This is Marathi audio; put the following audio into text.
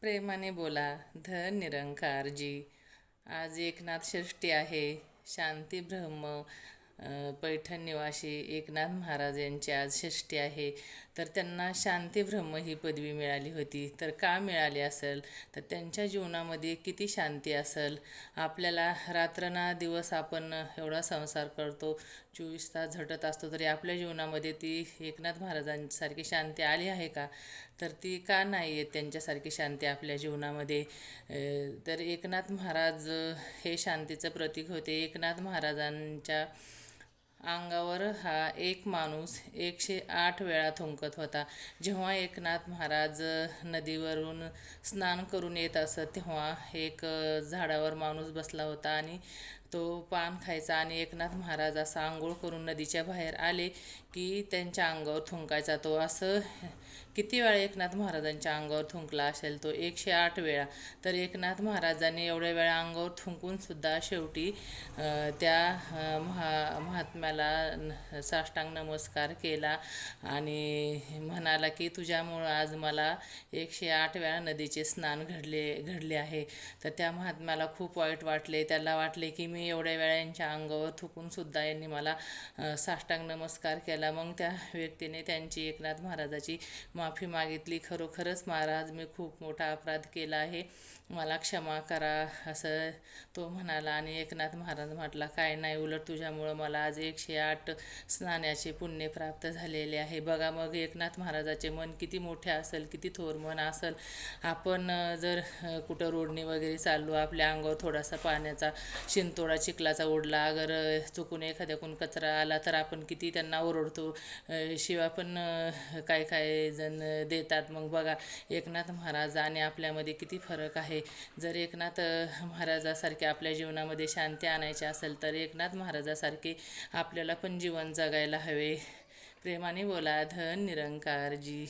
प्रेमाने बोला, धन निरंकारजी. आज एकनाथ षष्ठी आहे. शांती ब्रह्म पैठण निवासी एकनाथ महाराज यांची आज षष्ठी आहे. तर त्यांना शांती ब्रह्म ही पदवी मिळाली होती. तर का मिळाली असेल, तर त्यांच्या जीवनामध्ये किती शांती असेल. आपल्याला रात्रना दिवस आपण एवढा संसार करतो, 24 तास झटत असतो, तरी आपल्या जीवनामध्ये ती एकनाथ महाराजांसारखी शांती आली आहे का? तर ती का नाही आहे त्यांच्यासारखी शांती आपल्या जीवनामध्ये? तर एकनाथ महाराज हे शांतीचं प्रतीक होते. एकनाथ महाराजांच्या अंगावर हा एक माणूस 108 वेळा थुंकत होता. जेव्हा एकनाथ महाराज नदीवरून स्नान करून येत असत, तेव्हा एक झाडावर माणूस बसला होता आणि तो पान खायचा, आणि एकनाथ महाराज असा आंघोळ करून नदीच्या बाहेर आले की त्यांच्या अंगावर थुंकायचा तो. असं किती वेळा एकनाथ महाराजांच्या अंगावर थुंकला असेल तो? 108 वेळा. तर एकनाथ महाराजांनी एवढ्या वेळा अंगावर थुंकून सुद्धा शेवटी त्या महात्म्याला साष्टांग नमस्कार केला आणि म्हणाला की तुझ्यामुळं आज मला 108 वेळा नदीचे स्नान घडले आहे. तर त्या महात्म्याला खूप वाईट वाटले. त्याला वाटले की मी एवढ्या वेळा यांच्या अंगावर थुकून सुद्धा यांनी मला साष्टांग नमस्कार केला. मग त्या व्यक्तीने त्यांची एकनाथ महाराजाची माफी मागितली. खरोखरच महाराज, मी खूप मोठा अपराध केला आहे, मला क्षमा करा, असं तो म्हणाला. आणि एकनाथ महाराज म्हटला, काय नाही, उलट तुझ्यामुळं मला आज 108 स्नानाचे पुण्य प्राप्त झालेले आहे. बघा मग एकनाथ महाराजाचे मन किती मोठे असेल, किती थोर मन असेल. आपण जर कुठं रोडने वगैरे चाललो, आपल्या अंगावर थोडासा पाण्याचा शिंतोडा चिखलाचा उडला, अगर चुकून एखाद्याकडून कचरा आला, तर आपण किती त्यांना ओरडतो, शिवाय पण काय काय जण देतात. मग बघा एकनाथ महाराज आणि आपल्यामध्ये किती फरक आहे. जर एकनाथ महाराजासारखे आपल्या जीवनामध्ये शांती आणायची असेल, तर एकनाथ महाराजासारखे आपल्याला पण जीवन जगायला हवे. प्रेमाने बोला, धन निरंकारजी.